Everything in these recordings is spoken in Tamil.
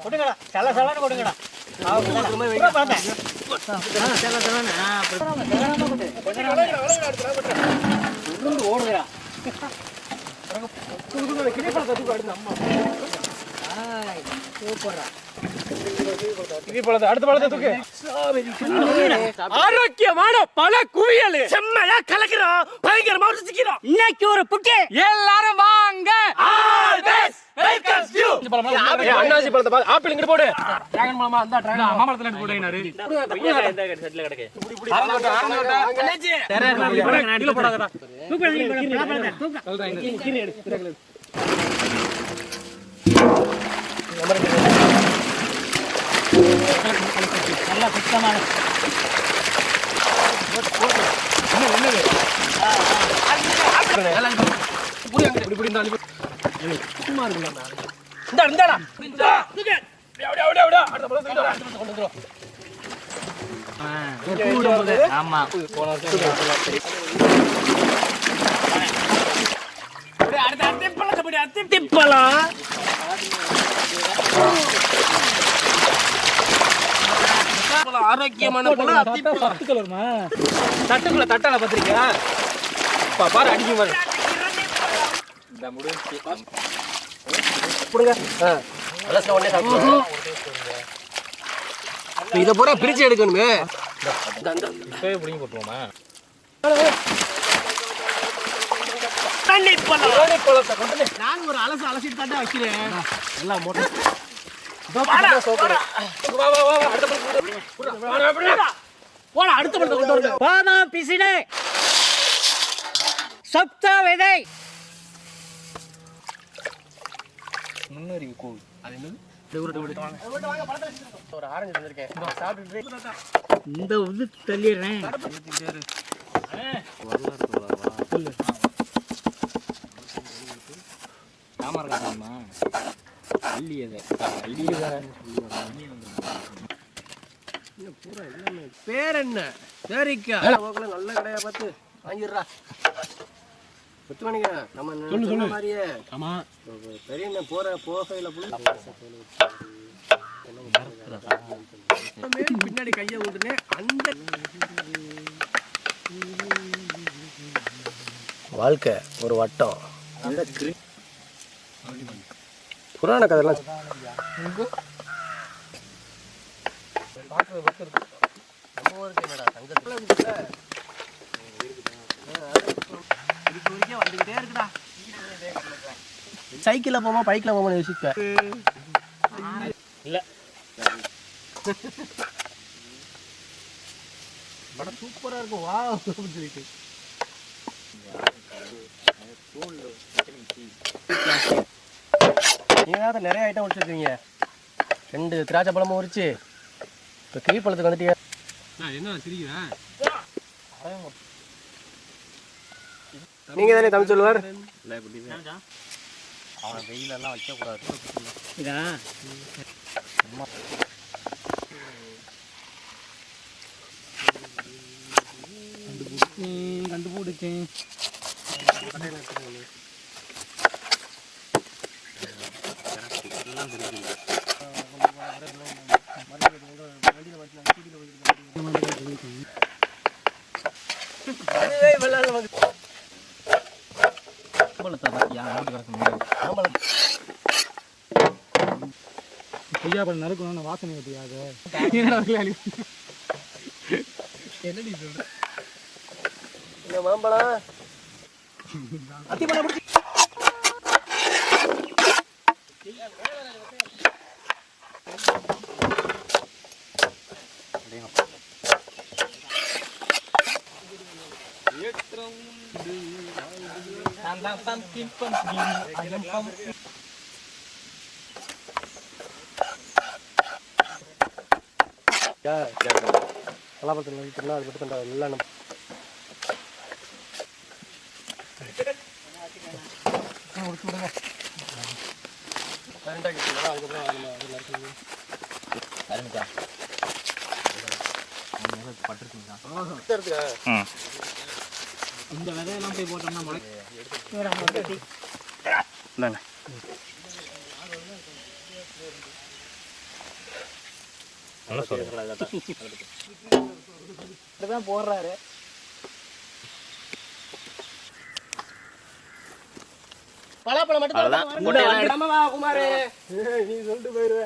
கொடுங்கடா சல சலன்னு கொடுங்கடா ஓடுறா ஆரோக்கியமான பல குவியல் செம்மையா கலக்கிறோம் பயங்கரமா ருசிக்கிறோம் இன்னைக்கு ஒரு புட்டி எல்லாரும் வாங்க அண்ணாச்சி பழத்தை பாத்து ஆப்பிள் இங்க போடு டிராகன் மாமா அந்த டிராகன் மாமரத்துல போடுறாரு இந்த செட்ல கிடக்கு அண்ணாச்சி கீழ போடாதடா நல்லா சுத்தமான ஆரோக்கியமான தட்டுக்குள்ள தட்டால பத்திரிக்கா பாரு அடிக்கும் பாரு இத பூரா பிரிச்சு எடுக்கணுமே பிடிங்கி போட்டுருவோமா நான் ஒரு அலசிட்டு தான் வைக்கிறேன் எல்லாம் மோட்டர் பாதாம் பிசினே சப்தா விதை முன்னறிவு கோல் அது என்னது ஒரு ஆரஞ்சு தந்திருக்கேன் சாப்பிட்டு இந்த உது தள்ளிடுறேன் பேர் என்ன சரிக்கா நல்ல கடையா பார்த்து வாங்கிடுறா பத்துமணிக்கா நம்ம சொன்ன மாதிரியே ஆமா பெரிய போகையில பின்னாடி கையை விட்டுனே அந்த வாழ்க்கை ஒரு வட்டம் புராண கதைலாம் சைக்கிள்ல போமா பைக்ல போமா யோசிப்ப இல்ல படம் சூப்பரா இருக்கும் வா சொல்லிட்டு நீங்க நிறைய ஐட்டம் வச்சிருக்கீங்க 2 திராட்சை பழமும் உரிச்சு இப்போ கிளி பழத்துக்கு வந்துட்டீங்க என்ன சிரிக்கிறேன் நீங்க தானே தமிழ் சொல்லுவார் அவன் வெயிலெல்லாம் வைக்கக்கூடாது இதா கண்டுபிடிச்சேன் நறுக்கணும் வாசனை வட்டியாக என்னடி சொல்ற மாம்பழம் அத்திப்பழம் பிடிச்சி கலாபத்தில் அது மட்டும் எல்லாம் நம்ம இந்த விதையெல்லாம் போய் போட்டோம்னா முளைக்கு தான் போடுறாரு. பலாப்பழம் மட்டும் குமாரு நீ சொல்லிட்டு போயிருவ.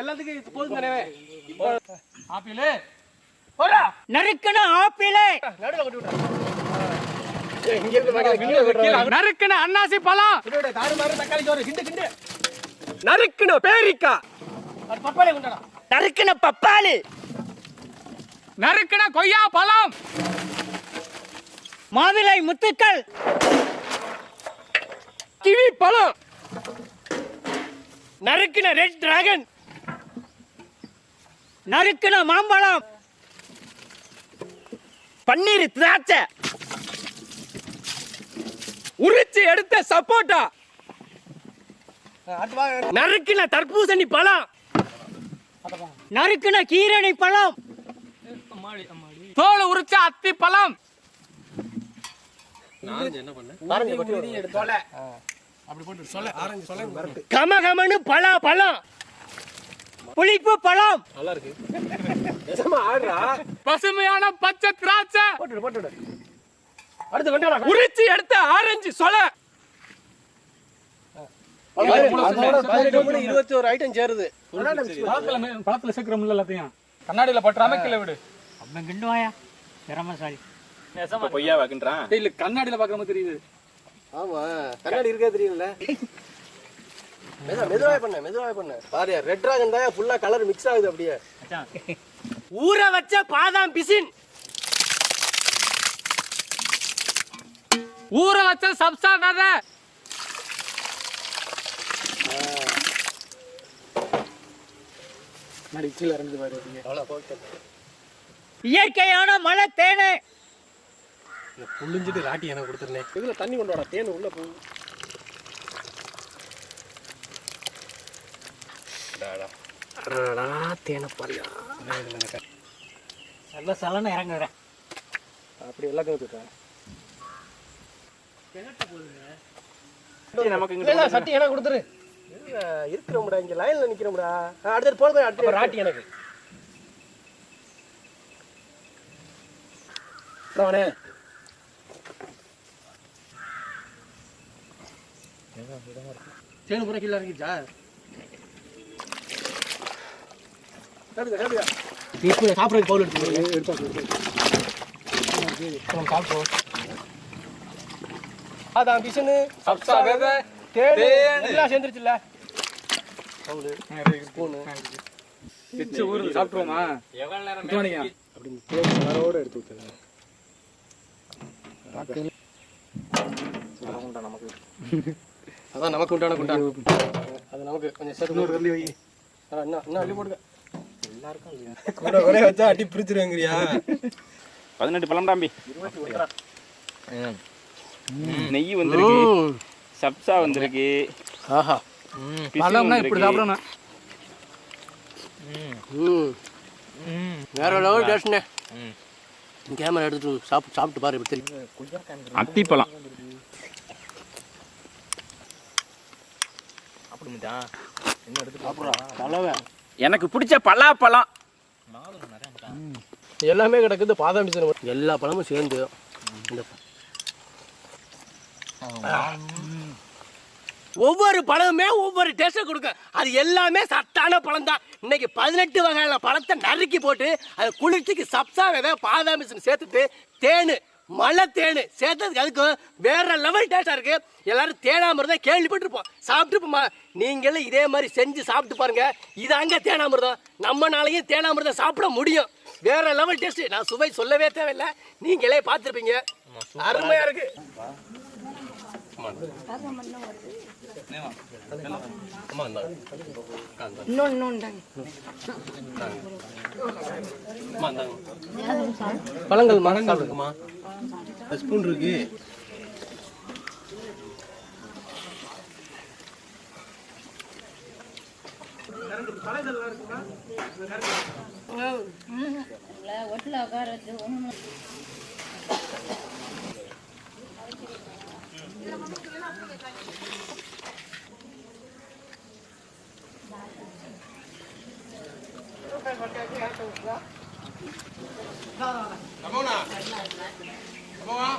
எல்லாத்துக்கும் போதும் தானே. ஆப்பிள் நறுக்கன ஆப்பிளே, நறுக்குன அன்னாசி பழம், தக்காளி சோறு கிண்டு கிண்டு, நறுக்குன பேரிக்கா, பப்பாளி கொண்டாடா, நறுக்கன பப்பாளி, நறுக்குன கொய்யா பழம், மாவிலை முத்துக்கள், கிவி பழம், நறுக்குன ரெட் டிராகன், நறுக்கன மாம்பழம், பன்னீர் திராட்சை, உரிச்சு எடுத்த சப்போட்டா, நறுக்குன தர்பூசணி பழம், நறுக்கன கீரணி பழம், தோல் உரிச்ச அத்தி பழம், கமகமனு பலா பழம், புளிப்பு பழம், பசுமையான பச்சை திராட்சை, உரிச்சு எடுத்த ஆரஞ்சு சொலை, 21 ஐட்டம் சேருது. பழத்துல சேர்க்கிறோம்ல எல்லாத்தையும். கண்ணாடியில பற்றாம கீழே விடு. அப்ப கிண்டுவாயா திறமசாலி. பொய்யா வைக்கின்றான் இல்ல, கண்ணாடியில பாக்குற மாதிரி தெரியுது. ஆமா கண்ணாடி இருக்கா தெரியல. மெதுவாக பண்ண பாரு. ரெட் டிராகன் தான் ஃபுல்லா கலர் மிக்ஸ் ஆகுது அப்படியே. ஊற வச்ச பாதாம் பிசின், ஊற வச்ச சப்சா விதை, இயற்கையான மலை தேனே, புளிஞ்சிட்டு ராட்டி எனக்கு கொடுத்துருந்தேன். இதுல தண்ணி கொண்டு வாடா, தேன் உள்ள போ. தேனை பாரியா நல்ல சலனை இறங்குறேன். அப்படி எல்லாம் கவுத்துட்டேன். சட்டி எனக்கு கொடுத்துரு. இருக்கிறோம்டா, இங்க லைன்ல நிக்கிறோம்டா. அடுத்து போறது, அடுத்து ராட்டி எனக்கு. தேனு பூரா கீழே இறங்கிச்சா? சாப்பிட்றதுக்கு பவுல் எடுத்து சாப்பிடுவோம். அதான் பிசனு எல்லாம் சேர்ந்துருச்சுல்ல. சாப்பிட்டுருவோமா? அப்படின்னு தேன் கலரோட எடுத்து ஊற்றுங்க. அதான் நமக்கு உண்டான குண்டான். அது நமக்கு கொஞ்சம் சேர்த்து அள்ளி வை. இன்னும் அள்ளி போடுங்க. எல்லாருக்கும் கூட ஒரே வச்சா அடி பிரிச்சிருவேங்கிறியா? 18 பழம்டாம்பி. நெய் வந்திருக்கு, சப்சா வந்திருக்கு. ஆஹா, பழம்னா இப்படி சாப்பிடணும். வேற லெவல் டேஸ்ட்ண்ணே. கேமரா எடுத்துட்டு சாப்பிட்டு பாரு, இப்படி தெரியும். அத்திப்பழம், எனக்கு பிடிச்ச பலாப்பழம் எல்லாமே கிடக்குது. பாதாம் பிசின் எல்லா பழமும் சேர்ந்து ஒவ்வொரு பழமுமே ஒவ்வொரு டேஸ்ட்டை கொடுக்கும். அது எல்லாமே சத்தான பழம் தான். இன்னைக்கு 18 வகையான பழத்தை நறுக்கி போட்டு அது குளிர்ச்சிக்கு சப்சா விதை, பாதாம் பிசின் சேர்த்துட்டு தேனு, மலை தேனு சேர்த்ததுக்கு அதுக்கும் வேற லெவல் டேஸ்டா இருக்கு. எல்லாரும் தேனாமிர்தம் கேள்விப்பட்டிருப்போம், சாப்பிட்டுப்போமா? நீங்களும் இதே மாதிரி செஞ்சு சாப்பிட்டு பாருங்க. இதாங்க தேனாமிர்தம். நம்ம நாளையும் தேனாமிர்தம் சாப்பிட முடியும். வேற லெவல் டேஸ்ட். நான் சுவை சொல்லவே தேவையில்லை, நீங்களே பார்த்துருப்பீங்க. அருமையா இருக்கு. பழங்கள் மரங்கள் இருக்குமா? ஸ்பூன் இருக்கு. ஒட்டில் உட்கார கமோனா கமோனா